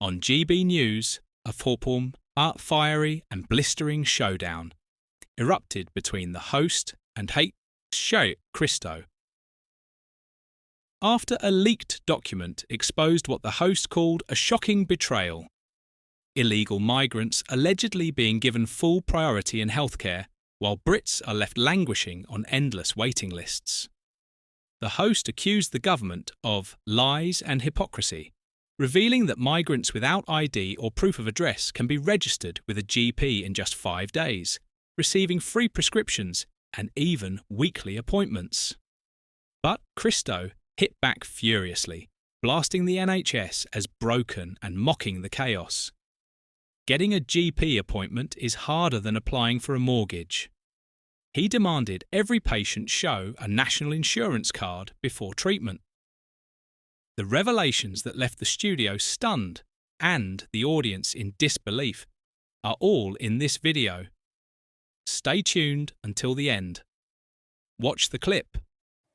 On GB News, a fiery and blistering showdown erupted between the host and Christo. After a leaked document exposed what the host called a shocking betrayal, illegal migrants allegedly being given full priority in healthcare, while Brits are left languishing on endless waiting lists. The host accused the government of lies and hypocrisy, revealing that migrants without ID or proof of address can be registered with a GP in just 5 days, receiving free prescriptions and even weekly appointments. But Christo hit back furiously, blasting the NHS as broken and mocking the chaos. Getting a GP appointment is harder than applying for a mortgage. He demanded every patient show a national insurance card before treatment. The revelations that left the studio stunned and the audience in disbelief are all in this video. Stay tuned until the end. Watch the clip.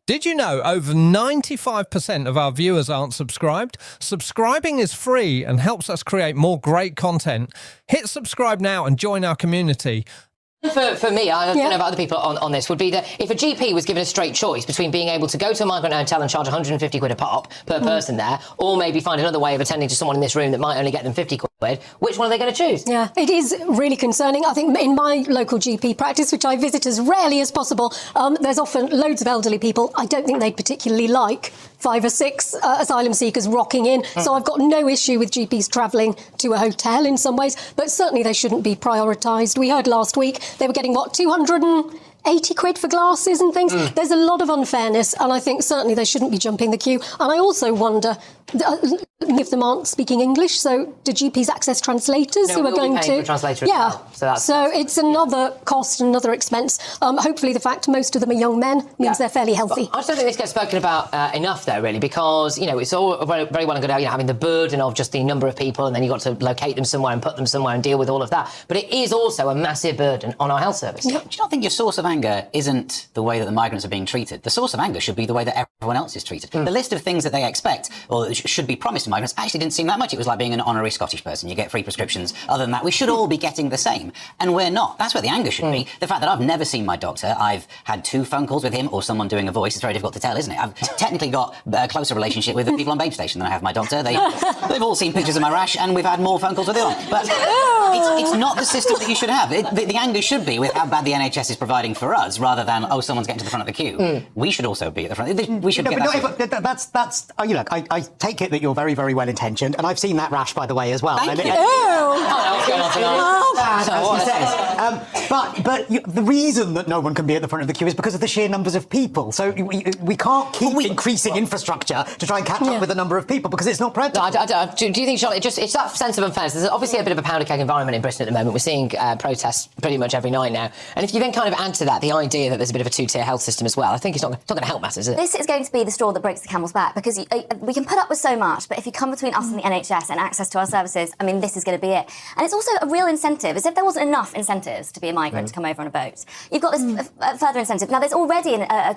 Did you know over 95% of our viewers aren't subscribed? Subscribing is free and helps us create more great content. Hit subscribe now and join our community. For me, I don't know about other people on this, would be that if a GP was given a straight choice between being able to go to a migrant hotel and charge 150 quid a pop per person there, or maybe find another way of attending to someone in this room that might only get them 50 quid, which one are they going to choose? Yeah, it is really concerning. I think in my local GP practice, which I visit as rarely as possible, there's often loads of elderly people. I don't think they'd particularly like 5 or 6 asylum seekers rocking in. So I've got no issue with GPs travelling to a hotel in some ways, but certainly they shouldn't be prioritised. We heard last week they were getting, 280 quid for glasses and things. There's a lot of unfairness, and I think certainly they shouldn't be jumping the queue. And I also wonder if them aren't speaking English, so do GPs access translators who are going to... For a translator as well. So it's another cost, another expense. Hopefully the fact most of them are young men means they're fairly healthy. But I don't think this gets spoken about enough, though, really, because, you know, it's all very, very well and good, you know, having the burden of just the number of people, and then you've got to locate them somewhere and put them somewhere and deal with all of that. But it is also a massive burden on our health service. Do you not think your source of anger isn't the way that the migrants are being treated? The source of anger should be the way that everyone else is treated. The list of things that they expect, or that should be promised to migrants, actually didn't seem that much. It was like being an honorary Scottish person. You get free prescriptions. Other than that, we should all be getting the same. And we're not. That's where the anger should be. The fact that I've never seen my doctor, I've had 2 phone calls with him or someone doing a voice. It's very difficult to tell, isn't it? I've technically got a closer relationship with the people on Babe Station than I have my doctor. They've all seen pictures of my rash, and we've had more phone calls with them. But it's not the system that you should have. The anger should be with how bad the NHS is providing for us, rather than, oh, someone's getting to the front of the queue. We should also be at the front. We should get that. That's you know, I take it that you're very, very well intentioned, and I've seen that rash, by the way, as well. Thank you. But the reason that no one can be at the front of the queue is because of the sheer numbers of people. So we can't keep increasing infrastructure to try and catch up with the number of people, because it's not practical. Do you think, Charlotte, it's that sense of unfairness? There's obviously a bit of a powder keg environment in Britain at the moment. We're seeing protests pretty much every night now. And if you then kind of add to that the idea that there's a bit of a 2-tier health system as well, I think it's not going to help matters, is it? This is going to be the straw that breaks the camel's back, because we can put up with so much, but if you come between us and the NHS and access to our services, I mean, this is going to be it. And it's also a real incentive, as if there wasn't enough incentives to be a migrant to come over on a boat. You've got this further incentive. Now, there's already a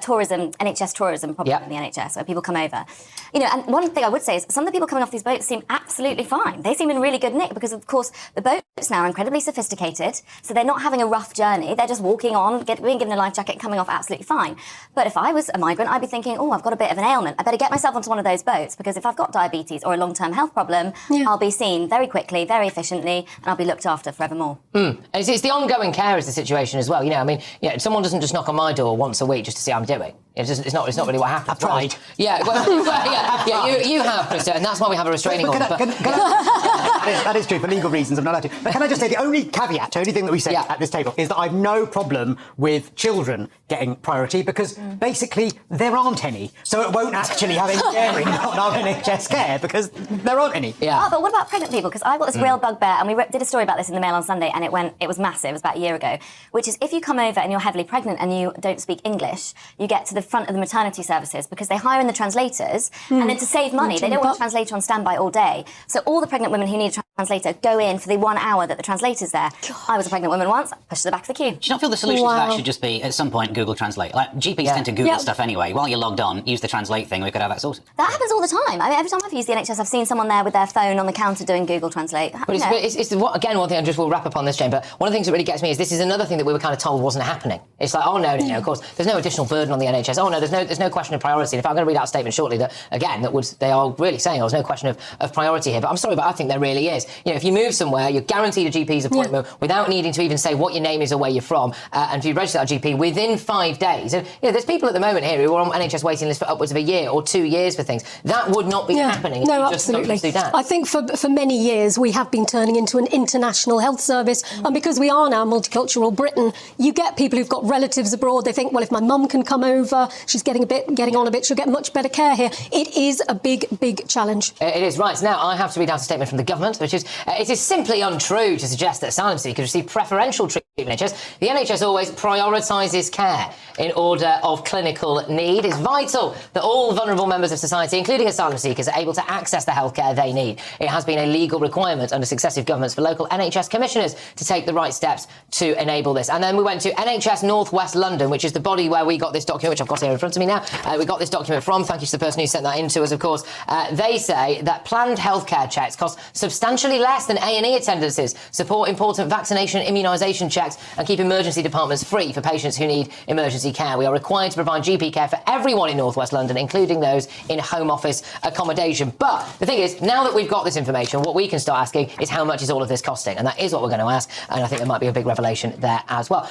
tourism, NHS tourism problem in the NHS, where people come over. You know, and one thing I would say is some of the people coming off these boats seem absolutely fine. They seem in really good nick, because, of course, the boats now are incredibly sophisticated, so they're not having a rough journey. They're just walking on, being given a life jacket, coming off absolutely fine. But if I was a migrant, I'd be thinking, oh, I've got a bit of an ailment. I better get myself onto one of those boats, because if I've got diabetes or a long-term health problem, I'll be seen very quickly, very efficiently, and I'll be looked after forevermore. And it's the ongoing care is the situation as well. You know, I mean, someone doesn't just knock on my door once a week just to see how I'm doing. It's not really what happens. I've tried. Yeah, you have, Krista, and that's why we have a restraining order. That is true, for legal reasons. I'm not allowed to. But can I just say, the only caveat to anything that we say at this table is that I've no problem with children getting priority, because basically there aren't any. So it won't actually have any bearing on our NHS care, because there aren't any. Yeah. Oh, but what about pregnant people? Because I've got this real bugbear, and we did a story about this in the Mail on Sunday, and it was massive. It was about a year ago, which is if you come over and you're heavily pregnant and you don't speak English, you get to the front of the maternity services, because they hire in the translators, and then to save money, they don't want a translator on standby all day. So all the pregnant women who need a translator go in for the 1 hour that the translator's there. I was a pregnant woman once, pushed to the back of the queue. Do you not feel the solution to that should just be, at some point, Google Translate? Like, GPs tend to Google stuff anyway. anyway. While you're logged on, use the translate thing. We could have that sorted. That happens all the time. I mean, every time I've used the NHS, I've seen someone there with their phone on the counter doing Google Translate. But again, one thing I just will wrap up on this, Jane, but one of the things that really gets me is this is another thing that we were kind of told wasn't happening. It's like, oh, no, of course, there's no additional burden on the NHS. Oh, no, there's no question of priority. And if I'm going to read out a statement shortly that, again, they are really saying there's no question of priority here. But I'm sorry, but I think there really is. If you move somewhere, you're guaranteed a GP's appointment without needing to even say what your name is or where you're from, and if you register at a GP within 5 days. And there's people at the moment here who are on NHS waiting list for upwards of a year or 2 years for things. That would not be happening if you just come from Sudan. I think for many years we have been turning into an international health service, and because we are now multicultural Britain, you get people who've got relatives abroad. They think, well, if my mum can come over, she's getting on a bit, she'll get much better care here. It is a big challenge. It is. Right, so now I have to read out a statement from the government, which is, it is simply untrue to suggest that asylum seekers receive preferential treatment in the NHS. The NHS always prioritises care in order of clinical need. It's vital that all vulnerable members of society, including asylum seekers, are able to access the healthcare they need. It has been a legal requirement under successive governments for local NHS commissioners to take the right steps to enable this. And then we went to NHS North West London, which is the body where we got this document, which I've got here in front of me now. We got this document from, thank you to the person who sent that in to us, of course. They say that planned healthcare checks cost substantially less than A&E attendances, support important vaccination and immunisation checks, and keep emergency departments free for patients who need emergency care. We are required to provide GP care for everyone in North West London, including those in Home Office accommodation. But the thing is, now that we've got this information, what we can start asking is how much is all of this costing? And that is what we're going to ask. And I think there might be a big revelation there as well.